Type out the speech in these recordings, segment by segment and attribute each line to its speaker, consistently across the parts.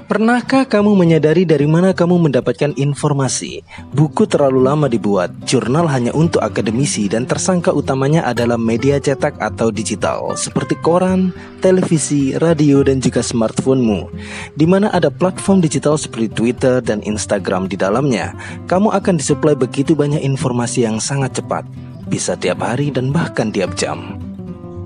Speaker 1: Pernahkah kamu menyadari dari mana kamu mendapatkan informasi? Buku terlalu lama dibuat, jurnal hanya untuk akademisi, dan tersangka utamanya adalah media cetak atau digital seperti koran, televisi, radio, dan juga smartphone-mu. Di mana ada platform digital seperti Twitter dan Instagram di dalamnya, kamu akan disuplai begitu banyak informasi yang sangat cepat, bisa tiap hari dan bahkan tiap jam.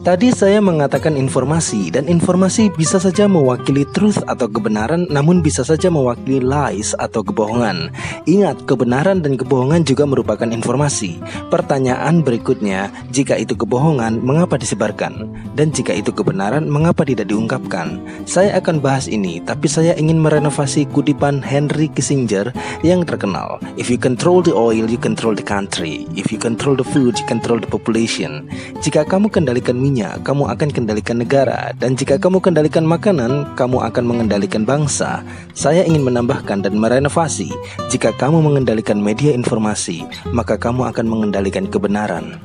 Speaker 1: Tadi saya mengatakan informasi, dan informasi bisa saja mewakili truth atau kebenaran, namun bisa saja mewakili lies atau kebohongan. Ingat, kebenaran dan kebohongan juga merupakan informasi. Pertanyaan berikutnya, jika itu kebohongan, mengapa disebarkan? Dan jika itu kebenaran, mengapa tidak diungkapkan? Saya akan bahas ini, tapi saya ingin merenovasi kutipan Henry Kissinger yang terkenal. If you control the oil, you control the country. If you control the food, you control the population. Jika kamu kendalikan kamu akan kendalikan negara, dan jika kamu kendalikan makanan, kamu akan mengendalikan bangsa. Saya ingin menambahkan dan merenovasi, jika kamu mengendalikan media informasi, maka kamu akan mengendalikan kebenaran.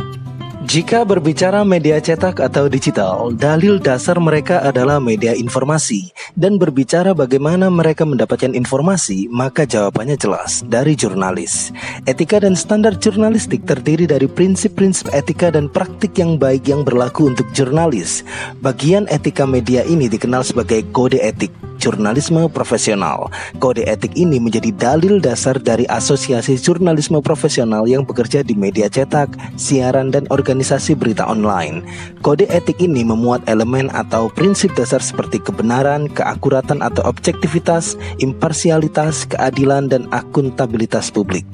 Speaker 1: Jika berbicara media cetak atau digital, dalil dasar mereka adalah media informasi. Dan berbicara bagaimana mereka mendapatkan informasi, maka jawabannya jelas, dari jurnalis. Etika dan standar jurnalistik terdiri dari prinsip-prinsip etika dan praktik yang baik yang berlaku untuk jurnalis. Bagian etika media ini dikenal sebagai kode etik jurnalisme profesional. Kode etik ini menjadi dalil dasar dari asosiasi jurnalisme profesional yang bekerja di media cetak, siaran, dan organisasi berita online. Kode etik ini memuat elemen atau prinsip dasar seperti kebenaran, keakuratan atau objektivitas, imparsialitas, keadilan, dan akuntabilitas publik.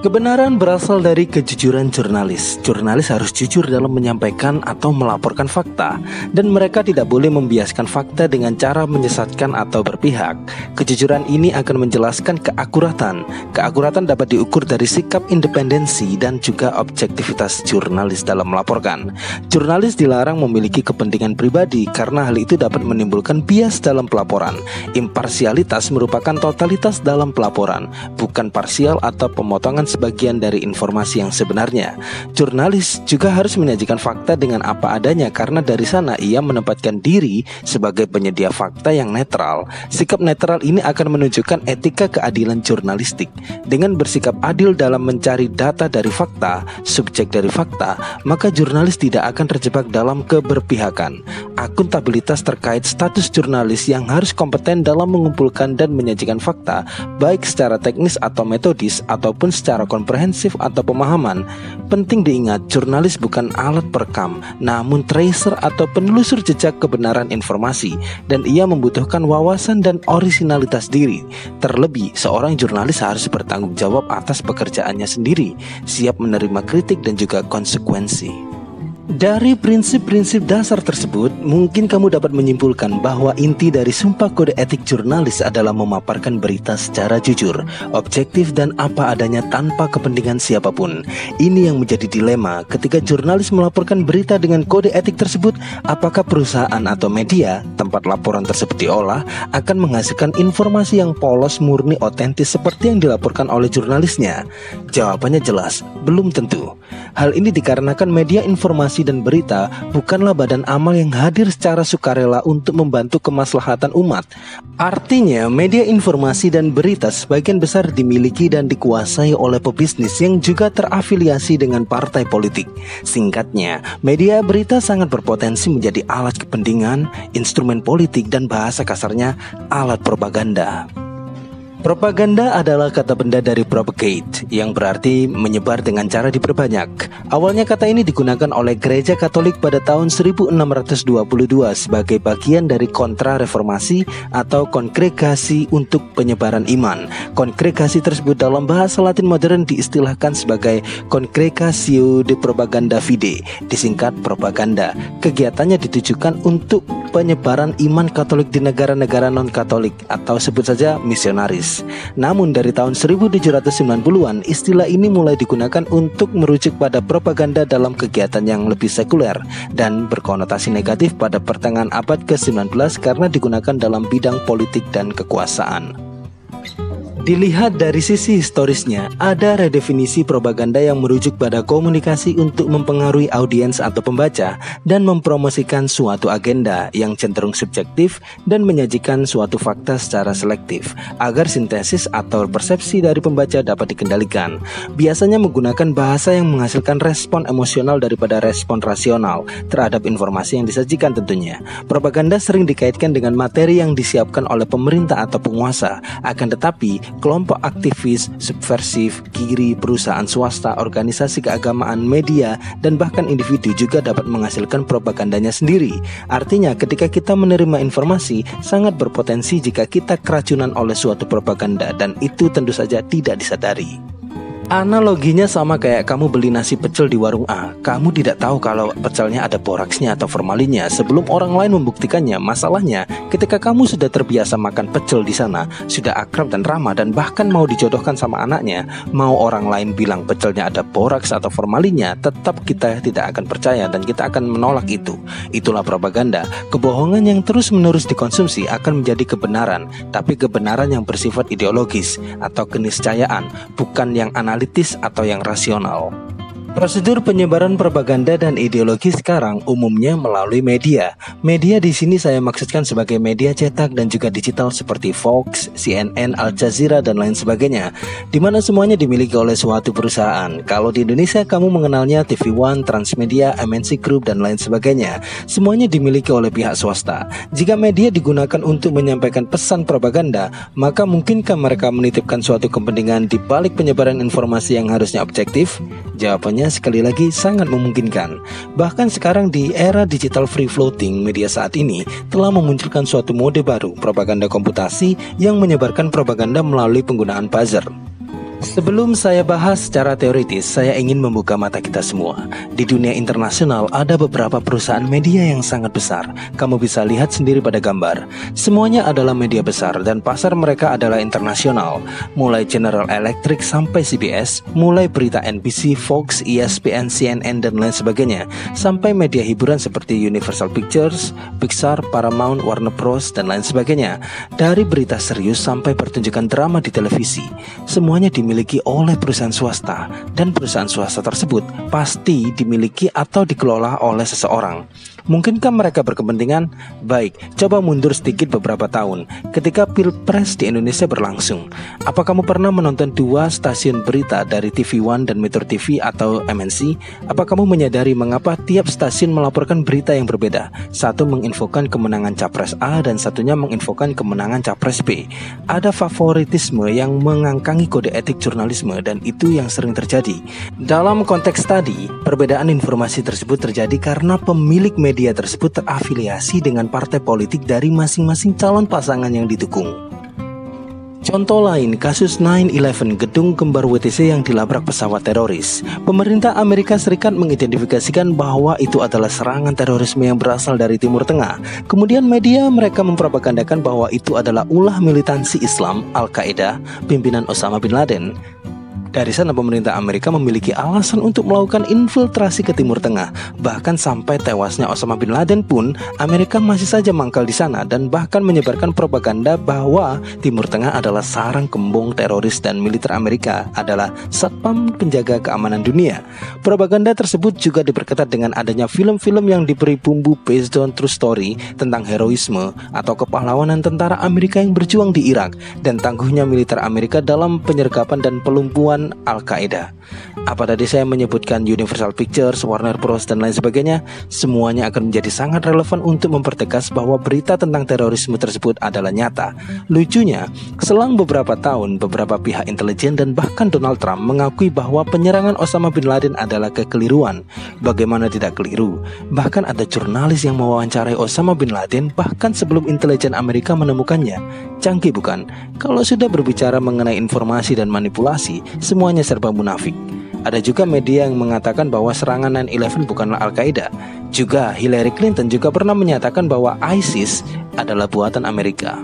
Speaker 1: Kebenaran berasal dari kejujuran jurnalis. Jurnalis harus jujur dalam menyampaikan atau melaporkan fakta, dan mereka tidak boleh membiaskan fakta dengan cara menyesatkan atau berpihak. Kejujuran ini akan menjelaskan keakuratan. Keakuratan dapat diukur dari sikap independensi dan juga objektivitas jurnalis dalam melaporkan. Jurnalis dilarang memiliki kepentingan pribadi karena hal itu dapat menimbulkan bias dalam pelaporan. Imparsialitas merupakan totalitas dalam pelaporan, bukan parsial atau pemotongan sebagian dari informasi yang sebenarnya. Jurnalis juga harus menyajikan fakta dengan apa adanya, karena dari sana ia menempatkan diri sebagai penyedia fakta yang netral. Sikap netral ini akan menunjukkan etika keadilan jurnalistik. Dengan bersikap adil dalam mencari data dari fakta, subjek dari fakta, maka jurnalis tidak akan terjebak dalam keberpihakan. Akuntabilitas terkait status jurnalis yang harus kompeten dalam mengumpulkan dan menyajikan fakta, baik secara teknis atau metodis ataupun secara komprehensif atau pemahaman. Penting diingat, jurnalis bukan alat perekam, namun tracer atau penelusur jejak kebenaran informasi, dan ia membutuhkan wawasan dan orisinalitas diri. Terlebih, seorang jurnalis harus bertanggung jawab atas pekerjaannya sendiri, siap menerima kritik dan juga konsekuensi. Dari prinsip-prinsip dasar tersebut, mungkin kamu dapat menyimpulkan bahwa inti dari sumpah kode etik jurnalis adalah memaparkan berita secara jujur, objektif, dan apa adanya tanpa kepentingan siapapun. Ini yang menjadi dilema ketika jurnalis melaporkan berita dengan kode etik tersebut. Apakah perusahaan atau media tempat laporan tersebut diolah akan menghasilkan informasi yang polos, murni, otentis seperti yang dilaporkan oleh jurnalisnya? Jawabannya jelas, belum tentu. Hal ini dikarenakan media informasi dan berita bukanlah badan amal yang hadir secara sukarela untuk membantu kemaslahatan umat. Artinya, media informasi dan berita sebagian besar dimiliki dan dikuasai oleh pebisnis yang juga terafiliasi dengan partai politik. Singkatnya, media berita sangat berpotensi menjadi alat kepentingan, instrumen politik, dan bahasa kasarnya alat propaganda. Propaganda adalah kata benda dari propagate, yang berarti menyebar dengan cara diperbanyak. Awalnya kata ini digunakan oleh Gereja Katolik pada tahun 1622 sebagai bagian dari kontra-reformasi atau kongregasi untuk penyebaran iman. Kongregasi tersebut dalam bahasa Latin modern diistilahkan sebagai Congregatio de Propaganda Fide, disingkat propaganda. Kegiatannya ditujukan untuk penyebaran iman Katolik di negara-negara non-Katolik atau sebut saja misionaris. Namun dari tahun 1790-an, istilah ini mulai digunakan untuk merujuk pada propaganda dalam kegiatan yang lebih sekuler dan berkonotasi negatif pada pertengahan abad ke-19 karena digunakan dalam bidang politik dan kekuasaan. Dilihat dari sisi historisnya, ada redefinisi propaganda yang merujuk pada komunikasi untuk mempengaruhi audiens atau pembaca dan mempromosikan suatu agenda yang cenderung subjektif dan menyajikan suatu fakta secara selektif agar sintesis atau persepsi dari pembaca dapat dikendalikan. Biasanya menggunakan bahasa yang menghasilkan respon emosional daripada respon rasional terhadap informasi yang disajikan tentunya. Propaganda sering dikaitkan dengan materi yang disiapkan oleh pemerintah atau penguasa, akan tetapi kelompok aktivis, subversif, kiri, perusahaan swasta, organisasi keagamaan, media, dan bahkan individu juga dapat menghasilkan propagandanya sendiri. Artinya ketika kita menerima informasi, sangat berpotensi jika kita keracunan oleh suatu propaganda, dan itu tentu saja tidak disadari. Analoginya sama kayak kamu beli nasi pecel di warung A. Kamu tidak tahu kalau pecelnya ada boraksnya atau formalinnya sebelum orang lain membuktikannya. Masalahnya, ketika kamu sudah terbiasa makan pecel di sana, sudah akrab dan ramah, dan bahkan mau dijodohkan sama anaknya, mau orang lain bilang pecelnya ada boraks atau formalinnya, tetap kita tidak akan percaya dan kita akan menolak itu. Itulah propaganda. Kebohongan yang terus-menerus dikonsumsi akan menjadi kebenaran, tapi kebenaran yang bersifat ideologis atau keniscayaan, bukan yang analitis atau yang rasional. Prosedur penyebaran propaganda dan ideologi sekarang umumnya melalui media. Media di sini saya maksudkan sebagai media cetak dan juga digital seperti Fox, CNN, Al Jazeera, dan lain sebagainya, di mana semuanya dimiliki oleh suatu perusahaan. Kalau di Indonesia kamu mengenalnya TV One, Transmedia, MNC Group, dan lain sebagainya. Semuanya dimiliki oleh pihak swasta. Jika media digunakan untuk menyampaikan pesan propaganda, maka mungkinkah mereka menitipkan suatu kepentingan di balik penyebaran informasi yang harusnya objektif? Jawabannya sekali lagi sangat memungkinkan. Bahkan sekarang di era digital free floating, media saat ini telah memunculkan suatu mode baru, propaganda komputasi yang menyebarkan propaganda melalui penggunaan buzzer. Sebelum saya bahas secara teoritis, saya ingin membuka mata kita semua. Di dunia internasional ada beberapa perusahaan media yang sangat besar. Kamu bisa lihat sendiri pada gambar. Semuanya adalah media besar dan pasar mereka adalah internasional. Mulai General Electric sampai CBS, mulai berita NBC, Fox, ESPN, CNN, dan lain sebagainya, sampai media hiburan seperti Universal Pictures, Pixar, Paramount, Warner Bros, dan lain sebagainya. Dari berita serius sampai pertunjukan drama di televisi, semuanya dimiliki oleh perusahaan swasta, dan perusahaan swasta tersebut pasti dimiliki atau dikelola oleh seseorang. Mungkinkah mereka berkepentingan? Baik, coba mundur sedikit beberapa tahun ketika Pilpres di Indonesia berlangsung. Apa kamu pernah menonton dua stasiun berita dari TV One dan Metro TV atau MNC? Apa kamu menyadari mengapa tiap stasiun melaporkan berita yang berbeda? Satu menginfokan kemenangan Capres A dan satunya menginfokan kemenangan Capres B. Ada favoritisme yang mengangkangi kode etik jurnalisme, dan itu yang sering terjadi. Dalam konteks tadi, perbedaan informasi tersebut terjadi karena pemilik media tersebut terafiliasi dengan partai politik dari masing-masing calon pasangan yang didukung. Contoh lain, kasus 9/11, gedung kembar WTC yang dilabrak pesawat teroris. Pemerintah Amerika Serikat mengidentifikasikan bahwa itu adalah serangan terorisme yang berasal dari Timur Tengah. Kemudian media mereka mempropagandakan bahwa itu adalah ulah militansi Islam, Al-Qaeda, pimpinan Osama bin Laden. Dari sana pemerintah Amerika memiliki alasan untuk melakukan infiltrasi ke Timur Tengah. Bahkan sampai tewasnya Osama bin Laden pun, Amerika masih saja mangkal di sana dan bahkan menyebarkan propaganda bahwa Timur Tengah adalah sarang kembung teroris dan militer Amerika adalah satpam penjaga keamanan dunia. Propaganda tersebut juga diperketat dengan adanya film-film yang diberi bumbu based on true story tentang heroisme atau kepahlawanan tentara Amerika yang berjuang di Irak dan tangguhnya militer Amerika dalam penyergapan dan pelumpuhan Al-Qaeda. Apa tadi saya menyebutkan Universal Pictures, Warner Bros, dan lain sebagainya? Semuanya akan menjadi sangat relevan untuk mempertegas bahwa berita tentang terorisme tersebut adalah nyata. Lucunya, selang beberapa tahun, beberapa pihak intelijen dan bahkan Donald Trump mengakui bahwa penyerangan Osama bin Laden adalah kekeliruan. Bagaimana tidak keliru? Bahkan ada jurnalis yang mewawancarai Osama bin Laden bahkan sebelum intelijen Amerika menemukannya. Canggih bukan? Kalau sudah berbicara mengenai informasi dan manipulasi, semuanya serba munafik. Ada juga media yang mengatakan bahwa serangan 9/11 bukanlah Al-Qaeda. Juga Hillary Clinton juga pernah menyatakan bahwa ISIS adalah buatan Amerika.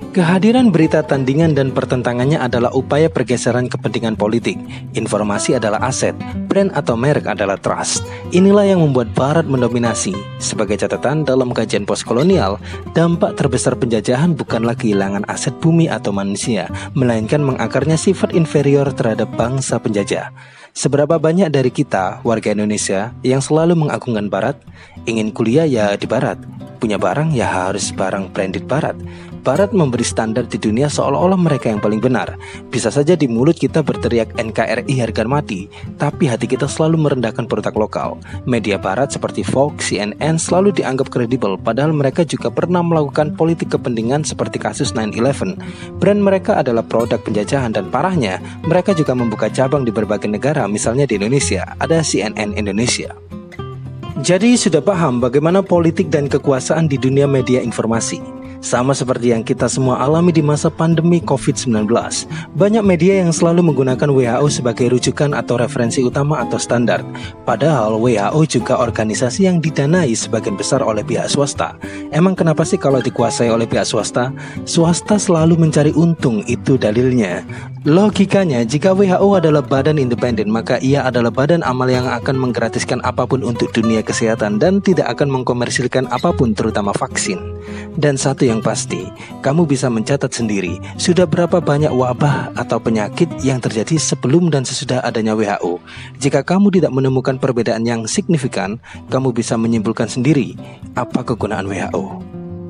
Speaker 1: Kehadiran berita tandingan dan pertentangannya adalah upaya pergeseran kepentingan politik. Informasi adalah aset, brand atau merek adalah trust. Inilah yang membuat Barat mendominasi. Sebagai catatan dalam kajian postkolonial, dampak terbesar penjajahan bukanlah kehilangan aset bumi atau manusia, melainkan mengakarnya sifat inferior terhadap bangsa penjajah. Seberapa banyak dari kita, warga Indonesia, yang selalu mengagungkan Barat? Ingin kuliah ya di Barat, punya barang ya harus barang branded Barat. Barat memberi standar di dunia seolah-olah mereka yang paling benar. Bisa saja di mulut kita berteriak NKRI harga mati, tapi hati kita selalu merendahkan produk lokal. Media Barat seperti Fox, CNN selalu dianggap kredibel, padahal mereka juga pernah melakukan politik kepentingan seperti kasus 9/11. Brand mereka adalah produk penjajahan dan parahnya, mereka juga membuka cabang di berbagai negara, misalnya di Indonesia, ada CNN Indonesia. Jadi sudah paham bagaimana politik dan kekuasaan di dunia media informasi. Sama seperti yang kita semua alami di masa pandemi COVID-19. Banyak media yang selalu menggunakan WHO sebagai rujukan atau referensi utama atau standar. Padahal WHO juga organisasi yang didanai sebagian besar oleh pihak swasta. Emang kenapa sih kalau dikuasai oleh pihak swasta? Swasta selalu mencari untung, itu dalilnya. Logikanya, jika WHO adalah badan independen, maka ia adalah badan amal yang akan menggratiskan apapun untuk dunia kesehatan dan tidak akan mengkomersilkan apapun, terutama vaksin. Dan satu yang pasti, kamu bisa mencatat sendiri sudah berapa banyak wabah atau penyakit yang terjadi sebelum dan sesudah adanya WHO. Jika kamu tidak menemukan perbedaan yang signifikan, kamu bisa menyimpulkan sendiri apa kegunaan WHO.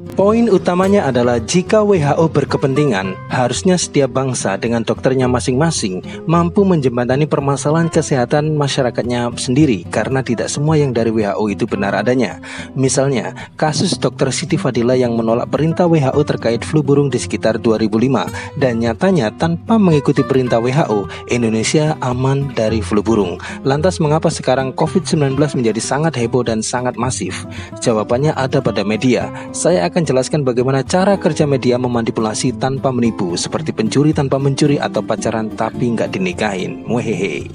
Speaker 1: Poin utamanya adalah jika WHO berkepentingan, harusnya setiap bangsa dengan dokternya masing-masing mampu menjembatani permasalahan kesehatan masyarakatnya sendiri, karena tidak semua yang dari WHO itu benar adanya. Misalnya, kasus Dr. Siti Fadila yang menolak perintah WHO terkait flu burung di sekitar 2005, dan nyatanya tanpa mengikuti perintah WHO, Indonesia aman dari flu burung. Lantas mengapa sekarang COVID-19 menjadi sangat heboh dan sangat masif? Jawabannya ada pada media. Saya akan jelaskan bagaimana cara kerja media memanipulasi tanpa menipu, seperti pencuri tanpa mencuri atau pacaran tapi nggak dinikahin. Wehehe.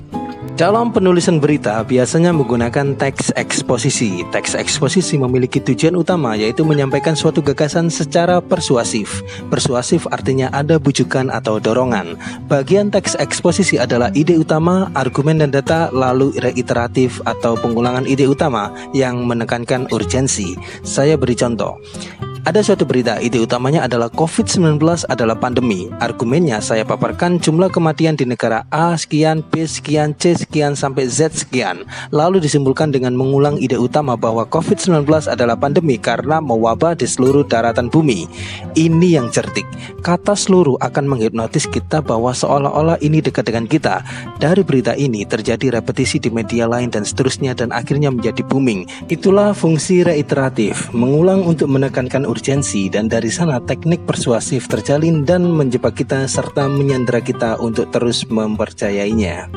Speaker 1: Dalam penulisan berita biasanya menggunakan teks eksposisi. Teks eksposisi memiliki tujuan utama, yaitu menyampaikan suatu gagasan secara persuasif. Persuasif artinya ada bujukan atau dorongan. Bagian teks eksposisi adalah ide utama, argumen dan data, lalu reiteratif atau pengulangan ide utama yang menekankan urgensi. Saya beri contoh. Ada suatu berita, ide utamanya adalah COVID-19 adalah pandemi. Argumennya saya paparkan jumlah kematian di negara A sekian, B sekian, C sekian, sampai Z sekian. Lalu disimpulkan dengan mengulang ide utama bahwa COVID-19 adalah pandemi karena mewabah di seluruh daratan bumi. Ini yang cerdik. Kata seluruh akan menghipnotis kita bahwa seolah-olah ini dekat dengan kita. Dari berita ini terjadi repetisi di media lain dan seterusnya, dan akhirnya menjadi booming. Itulah fungsi reiteratif, mengulang untuk menekankan urgensi, dan dari sana teknik persuasif terjalin dan menjebak kita serta menyandera kita untuk terus mempercayainya.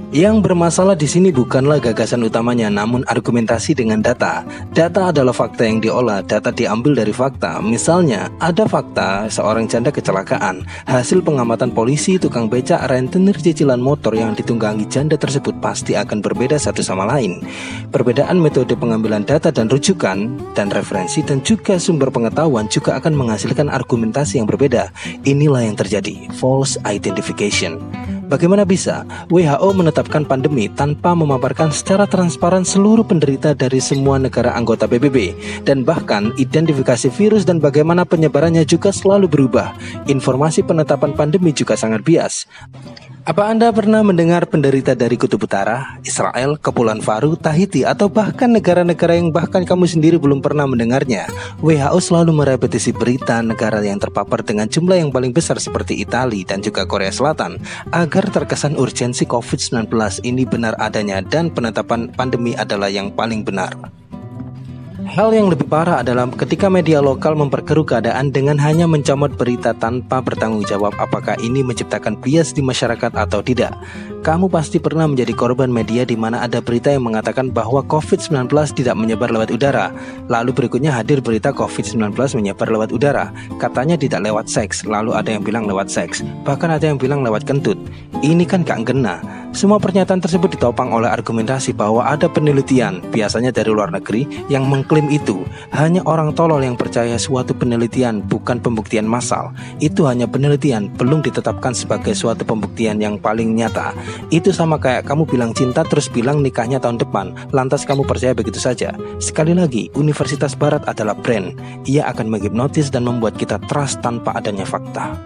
Speaker 1: Yang bermasalah di sini bukanlah gagasan utamanya, namun argumentasi dengan data. Data adalah fakta yang diolah, data diambil dari fakta. Misalnya, ada fakta seorang janda kecelakaan. Hasil pengamatan polisi, tukang becak, rentenir cicilan motor yang ditunggangi janda tersebut pasti akan berbeda satu sama lain. Perbedaan metode pengambilan data dan rujukan, dan referensi, dan juga sumber pengetahuan juga akan menghasilkan argumentasi yang berbeda. Inilah yang terjadi, false identification. Bagaimana bisa WHO menetapkan pandemi tanpa memaparkan secara transparan seluruh penderita dari semua negara anggota PBB? Dan bahkan identifikasi virus dan bagaimana penyebarannya juga selalu berubah. Informasi penetapan pandemi juga sangat bias. Apa Anda pernah mendengar penderita dari Kutub Utara, Israel, Kepulauan Faru, Tahiti, atau bahkan negara-negara yang bahkan kamu sendiri belum pernah mendengarnya? WHO selalu merepetisi berita negara yang terpapar dengan jumlah yang paling besar seperti Italia dan juga Korea Selatan, agar terkesan urgensi COVID-19 ini benar adanya dan penetapan pandemi adalah yang paling benar. Hal yang lebih parah adalah ketika media lokal memperkeruh keadaan dengan hanya mencomot berita tanpa bertanggung jawab apakah ini menciptakan bias di masyarakat atau tidak. Kamu pasti pernah menjadi korban media di mana ada berita yang mengatakan bahwa COVID-19 tidak menyebar lewat udara. Lalu berikutnya hadir berita COVID-19 menyebar lewat udara. Katanya tidak lewat seks, lalu ada yang bilang lewat seks. Bahkan ada yang bilang lewat kentut. Ini kan gak ngena. Semua pernyataan tersebut ditopang oleh argumentasi bahwa ada penelitian, biasanya dari luar negeri, yang mengklaim itu. Hanya orang tolol yang percaya suatu penelitian, bukan pembuktian massal. Itu hanya penelitian, belum ditetapkan sebagai suatu pembuktian yang paling nyata. Itu sama kayak kamu bilang cinta terus bilang nikahnya tahun depan, lantas kamu percaya begitu saja. Sekali lagi, Universitas Barat adalah brand. Ia akan menghipnotis dan membuat kita trust tanpa adanya fakta.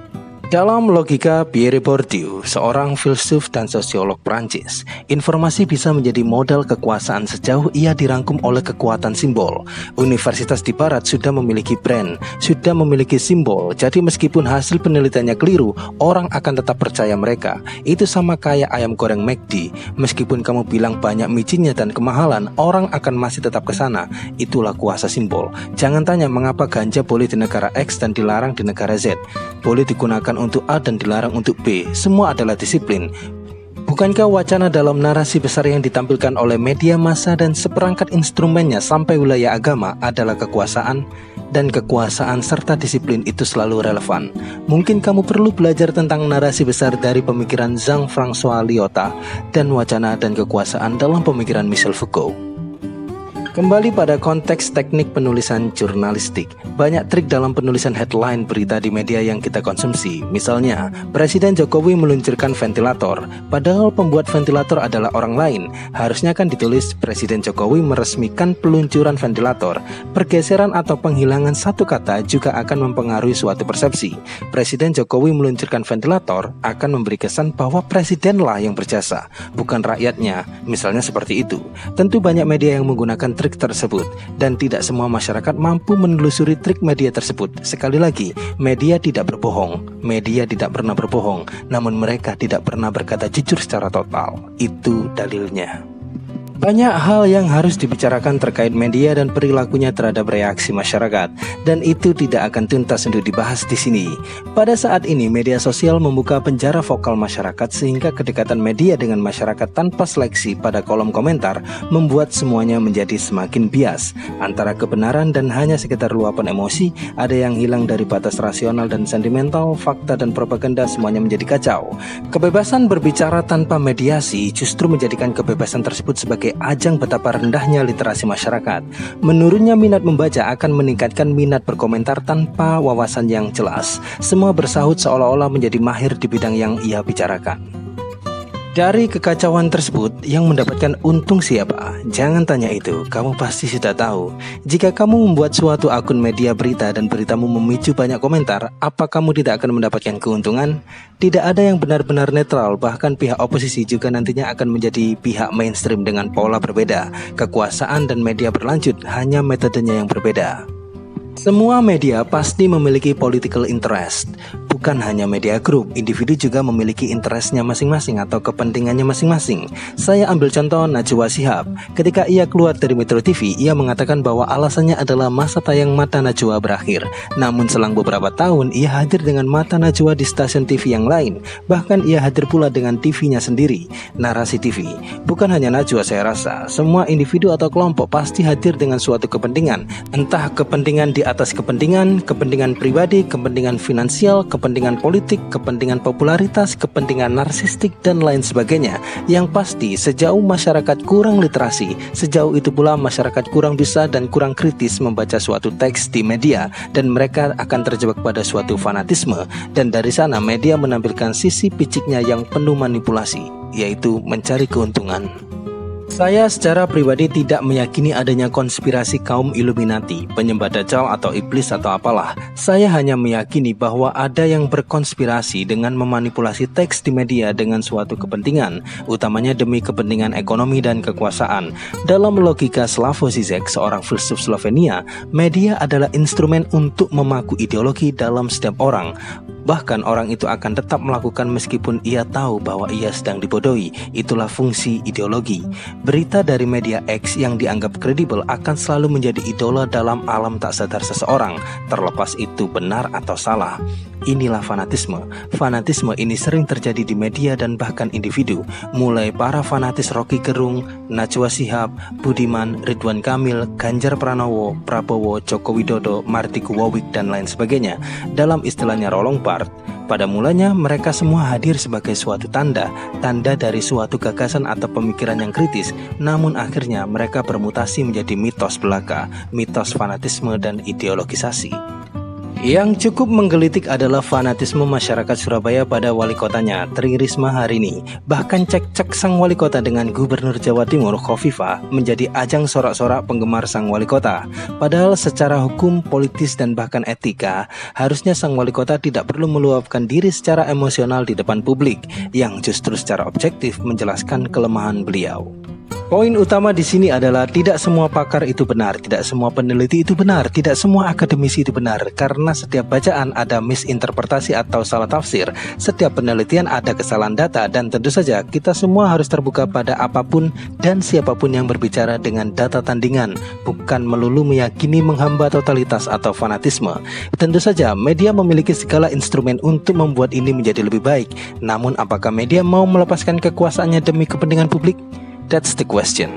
Speaker 1: Dalam logika Pierre Bourdieu, seorang filsuf dan sosiolog Prancis, informasi bisa menjadi modal kekuasaan sejauh ia dirangkum oleh kekuatan simbol. Universitas di Barat sudah memiliki brand, sudah memiliki simbol, jadi meskipun hasil penelitiannya keliru, orang akan tetap percaya mereka. Itu sama kayak ayam goreng McD, meskipun kamu bilang banyak micinnya dan kemahalan, orang akan masih tetap ke sana. Itulah kuasa simbol. Jangan tanya mengapa ganja boleh di negara X dan dilarang di negara Z. Boleh digunakan untuk A dan dilarang untuk B. Semua adalah disiplin. Bukankah wacana dalam narasi besar yang ditampilkan oleh media massa dan seperangkat instrumennya sampai wilayah agama adalah kekuasaan? Dan kekuasaan serta disiplin itu selalu relevan. Mungkin kamu perlu belajar tentang narasi besar dari pemikiran Jean-François Lyotard dan wacana dan kekuasaan dalam pemikiran Michel Foucault. Kembali pada konteks teknik penulisan jurnalistik. Banyak trik dalam penulisan headline berita di media yang kita konsumsi. Misalnya, Presiden Jokowi meluncurkan ventilator, padahal pembuat ventilator adalah orang lain. Harusnya kan ditulis Presiden Jokowi meresmikan peluncuran ventilator. Pergeseran atau penghilangan satu kata juga akan mempengaruhi suatu persepsi. Presiden Jokowi meluncurkan ventilator akan memberi kesan bahwa presidenlah yang berjasa, bukan rakyatnya. Misalnya seperti itu. Tentu banyak media yang menggunakan trik tersebut, dan tidak semua masyarakat mampu menelusuri trik media tersebut. Sekali lagi, media tidak berbohong. Media tidak pernah berbohong, namun mereka tidak pernah berkata jujur secara total. Itu dalilnya. Banyak hal yang harus dibicarakan terkait media dan perilakunya terhadap reaksi masyarakat, dan itu tidak akan tuntas untuk dibahas di sini. Pada saat ini, media sosial membuka penjara vokal masyarakat sehingga kedekatan media dengan masyarakat tanpa seleksi pada kolom komentar membuat semuanya menjadi semakin bias. Antara kebenaran dan hanya sekitar luapan emosi, ada yang hilang dari batas rasional dan sentimental, fakta dan propaganda semuanya menjadi kacau. Kebebasan berbicara tanpa mediasi justru menjadikan kebebasan tersebut sebagai ajang betapa rendahnya literasi masyarakat. Menurunnya minat membaca akan meningkatkan minat berkomentar tanpa wawasan yang jelas. Semua bersahut seolah-olah menjadi mahir di bidang yang ia bicarakan. Dari kekacauan tersebut, yang mendapatkan untung siapa? Jangan tanya itu, kamu pasti sudah tahu. Jika kamu membuat suatu akun media berita dan beritamu memicu banyak komentar, apa kamu tidak akan mendapatkan keuntungan? Tidak ada yang benar-benar netral, bahkan pihak oposisi juga nantinya akan menjadi pihak mainstream dengan pola berbeda. Kekuasaan dan media berlanjut, hanya metodenya yang berbeda. Semua media pasti memiliki political interest. Bukan hanya media group, individu juga memiliki interestnya masing-masing atau kepentingannya masing-masing. Saya ambil contoh Najwa Shihab. Ketika ia keluar dari Metro TV, ia mengatakan bahwa alasannya adalah masa tayang Mata Najwa berakhir. Namun selang beberapa tahun, ia hadir dengan Mata Najwa di stasiun TV yang lain. Bahkan ia hadir pula dengan TV-nya sendiri, Narasi TV. Bukan hanya Najwa, saya rasa semua individu atau kelompok pasti hadir dengan suatu kepentingan. Entah kepentingan di atas kepentingan, kepentingan pribadi, kepentingan finansial, kepentingan politik, kepentingan popularitas, kepentingan narsistik, dan lain sebagainya. Yang pasti, sejauh masyarakat kurang literasi, sejauh itu pula masyarakat kurang bisa dan kurang kritis membaca suatu teks di media, dan mereka akan terjebak pada suatu fanatisme. Dan dari sana media menampilkan sisi piciknya yang penuh manipulasi, yaitu mencari keuntungan. Saya secara pribadi tidak meyakini adanya konspirasi kaum Illuminati, penyembah Dajjal atau iblis atau apalah. Saya hanya meyakini bahwa ada yang berkonspirasi dengan memanipulasi teks di media dengan suatu kepentingan, utamanya demi kepentingan ekonomi dan kekuasaan. Dalam logika Slavoj Žižek, seorang filsuf Slovenia, media adalah instrumen untuk memaku ideologi dalam setiap orang. Bahkan orang itu akan tetap melakukan meskipun ia tahu bahwa ia sedang dibodohi. Itulah fungsi ideologi. Berita dari media X yang dianggap kredibel akan selalu menjadi idola dalam alam tak sadar seseorang, terlepas itu benar atau salah. Inilah fanatisme. Fanatisme ini sering terjadi di media dan bahkan individu, mulai para fanatis Rocky Gerung, Najwa Shihab, Budiman, Ridwan Kamil, Ganjar Pranowo, Prabowo, Joko Widodo, Marty Kuwawik, dan lain sebagainya. Dalam istilahnya rolong part, pada mulanya mereka semua hadir sebagai suatu tanda dari suatu gagasan atau pemikiran yang kritis, namun akhirnya mereka bermutasi menjadi mitos belaka, mitos fanatisme dan ideologisasi. Yang cukup menggelitik adalah fanatisme masyarakat Surabaya pada wali kotanya, Tri Risma hari ini. Bahkan cek-cek sang wali kota dengan Gubernur Jawa Timur, Khofifah, menjadi ajang sorak-sorak penggemar sang wali kota. Padahal secara hukum, politis, dan bahkan etika, harusnya sang wali kota tidak perlu meluapkan diri secara emosional di depan publik, yang justru secara objektif menjelaskan kelemahan beliau. Poin utama di sini adalah tidak semua pakar itu benar, tidak semua peneliti itu benar, tidak semua akademisi itu benar. Karena setiap bacaan ada misinterpretasi atau salah tafsir, setiap penelitian ada kesalahan data, dan tentu saja kita semua harus terbuka pada apapun dan siapapun yang berbicara dengan data tandingan, bukan melulu meyakini menghamba totalitas atau fanatisme. Tentu saja media memiliki segala instrumen untuk membuat ini menjadi lebih baik. Namun apakah media mau melepaskan kekuasaannya demi kepentingan publik? That's the question.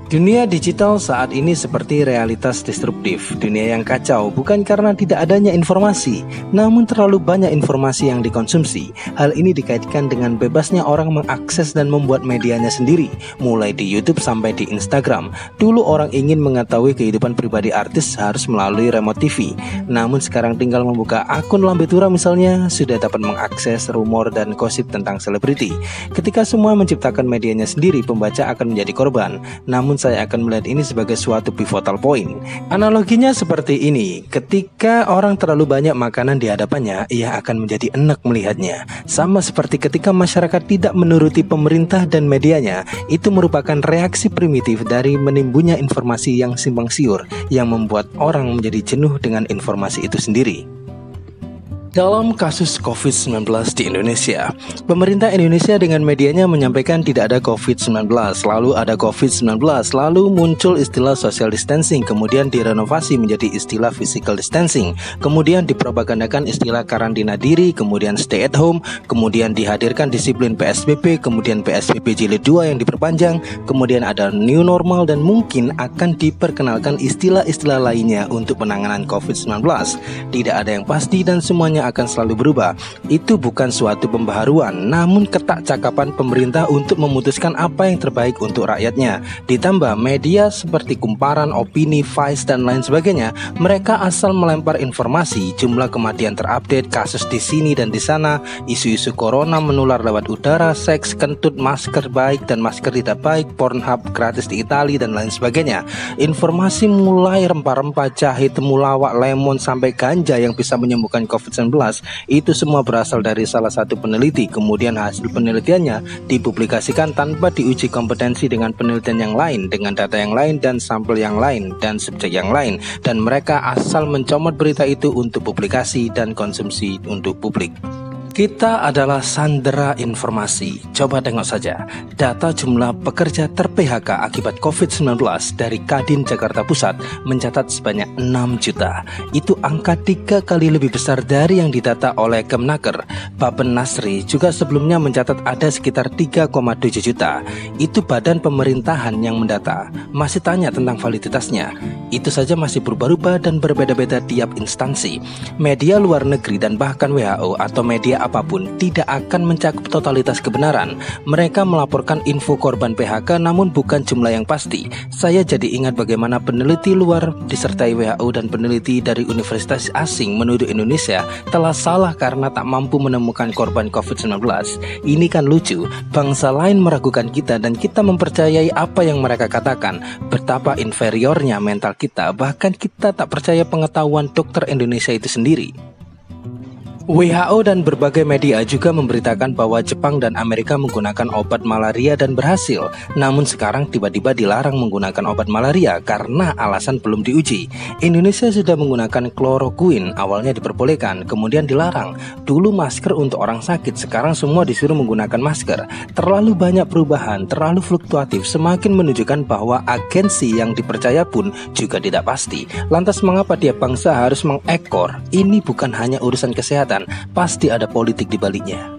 Speaker 1: Dunia digital saat ini seperti realitas disruptif, dunia yang kacau bukan karena tidak adanya informasi, namun terlalu banyak informasi yang dikonsumsi. Hal ini dikaitkan dengan bebasnya orang mengakses dan membuat medianya sendiri, mulai di YouTube sampai di Instagram. Dulu orang ingin mengetahui kehidupan pribadi artis harus melalui remote TV, namun sekarang tinggal membuka akun Lambe Tura misalnya, sudah dapat mengakses rumor dan gosip tentang selebriti. Ketika semua menciptakan medianya sendiri, pembaca akan menjadi korban. Namun saya akan melihat ini sebagai suatu pivotal point. Analoginya seperti ini, ketika orang terlalu banyak makanan di hadapannya, ia akan menjadi enak melihatnya. Sama seperti ketika masyarakat tidak menuruti pemerintah dan medianya, itu merupakan reaksi primitif dari menimbunnya informasi yang simpang siur, yang membuat orang menjadi jenuh dengan informasi itu sendiri. Dalam kasus COVID-19 di Indonesia, pemerintah Indonesia dengan medianya menyampaikan tidak ada COVID-19, lalu ada COVID-19, lalu muncul istilah social distancing, kemudian direnovasi menjadi istilah physical distancing, kemudian dipropagandakan istilah karantina diri, kemudian stay at home, kemudian dihadirkan disiplin PSBB, kemudian PSBB jilid 2 yang diperpanjang, kemudian ada new normal, dan mungkin akan diperkenalkan istilah-istilah lainnya untuk penanganan COVID-19. Tidak ada yang pasti dan semuanya akan selalu berubah. Itu bukan suatu pembaharuan, namun ketak cakapan pemerintah untuk memutuskan apa yang terbaik untuk rakyatnya. Ditambah media seperti Kumparan, Opini, Vice, dan lain sebagainya, mereka asal melempar informasi, jumlah kematian terupdate, kasus di sini dan di sana, isu-isu corona menular lewat udara, seks, kentut, masker baik dan masker tidak baik, Pornhub gratis di Italia, dan lain sebagainya. Informasi mulai rempah-rempah, jahe, temulawak, lemon, sampai ganja yang bisa menyembuhkan COVID-19, itu semua berasal dari salah satu peneliti. Kemudian hasil penelitiannya dipublikasikan tanpa diuji kompetensi dengan penelitian yang lain, dengan data yang lain dan sampel yang lain dan subjek yang lain, dan mereka asal mencomot berita itu untuk publikasi dan konsumsi untuk publik. Kita adalah sandera informasi. Coba tengok saja data jumlah pekerja ter-PHK akibat COVID-19 dari Kadin Jakarta Pusat mencatat sebanyak 6 juta. Itu angka 3 kali lebih besar dari yang didata oleh Kemnaker. Bapen Nasri juga sebelumnya mencatat ada sekitar 3,7 juta. Itu badan pemerintahan yang mendata. Masih tanya tentang validitasnya. Itu saja masih berubah-ubah dan berbeda-beda tiap instansi. Media luar negeri dan bahkan WHO atau media apapun tidak akan mencakup totalitas kebenaran. Mereka melaporkan info korban PHK namun bukan jumlah yang pasti. Saya jadi ingat bagaimana peneliti luar disertai WHO dan peneliti dari universitas asing menuduh Indonesia telah salah karena tak mampu menemukan korban COVID-19. Ini kan lucu, bangsa lain meragukan kita dan kita mempercayai apa yang mereka katakan. Betapa inferiornya mental kita, bahkan kita tak percaya pengetahuan dokter Indonesia itu sendiri. WHO dan berbagai media juga memberitakan bahwa Jepang dan Amerika menggunakan obat malaria dan berhasil. Namun sekarang tiba-tiba dilarang menggunakan obat malaria karena alasan belum diuji. Indonesia sudah menggunakan kloroquine, awalnya diperbolehkan, kemudian dilarang. Dulu masker untuk orang sakit, sekarang semua disuruh menggunakan masker. Terlalu banyak perubahan, terlalu fluktuatif, semakin menunjukkan bahwa agensi yang dipercaya pun juga tidak pasti. Lantas mengapa tiap bangsa harus mengekor? Ini bukan hanya urusan kesehatan, kesehatan, pasti ada politik di baliknya.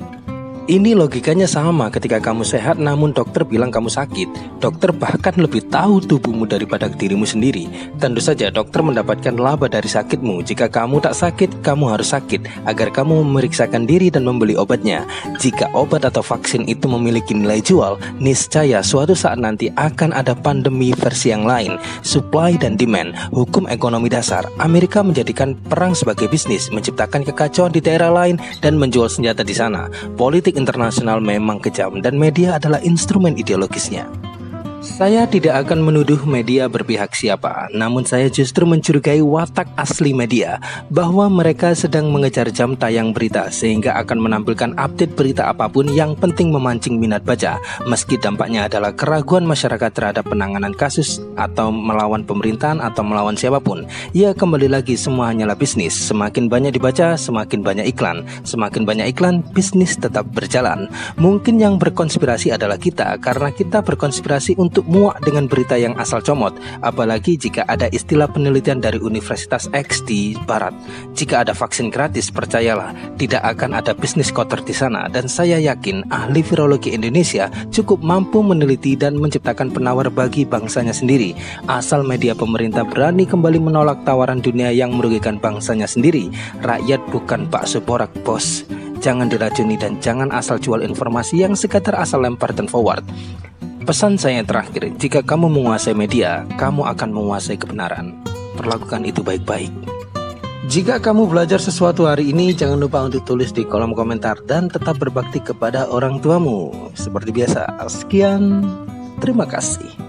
Speaker 1: Ini logikanya sama ketika kamu sehat namun dokter bilang kamu sakit. Dokter bahkan lebih tahu tubuhmu daripada dirimu sendiri. Tentu saja dokter mendapatkan laba dari sakitmu. Jika kamu tak sakit, kamu harus sakit agar kamu memeriksakan diri dan membeli obatnya. Jika obat atau vaksin itu memiliki nilai jual, niscaya suatu saat nanti akan ada pandemi versi yang lain. Supply dan demand, hukum ekonomi dasar. Amerika menjadikan perang sebagai bisnis, menciptakan kekacauan di daerah lain dan menjual senjata di sana. Politik internasional memang kejam dan media adalah instrumen ideologisnya. Saya tidak akan menuduh media berpihak siapa, namun saya justru mencurigai watak asli media, bahwa mereka sedang mengejar jam tayang berita sehingga akan menampilkan update berita apapun yang penting memancing minat baca, meski dampaknya adalah keraguan masyarakat terhadap penanganan kasus atau melawan pemerintahan atau melawan siapapun. Ya, kembali lagi, semua hanyalah bisnis. Semakin banyak dibaca, semakin banyak iklan. Semakin banyak iklan, bisnis tetap berjalan. Mungkin yang berkonspirasi adalah kita, karena kita berkonspirasi untuk muak dengan berita yang asal comot. Apalagi jika ada istilah penelitian dari Universitas X di Barat. Jika ada vaksin gratis, percayalah, tidak akan ada bisnis kotor di sana. Dan saya yakin ahli virologi Indonesia cukup mampu meneliti dan menciptakan penawar bagi bangsanya sendiri. Asal media pemerintah berani kembali menolak tawaran dunia yang merugikan bangsanya sendiri. Rakyat bukan bakso borak, bos. Jangan diracuni dan jangan asal jual informasi yang sekadar asal lempar dan forward. Pesan saya yang terakhir, jika kamu menguasai media, kamu akan menguasai kebenaran. Perlakukan itu baik-baik. Jika kamu belajar sesuatu hari ini, jangan lupa untuk tulis di kolom komentar dan tetap berbakti kepada orang tuamu. Seperti biasa, sekian, terima kasih.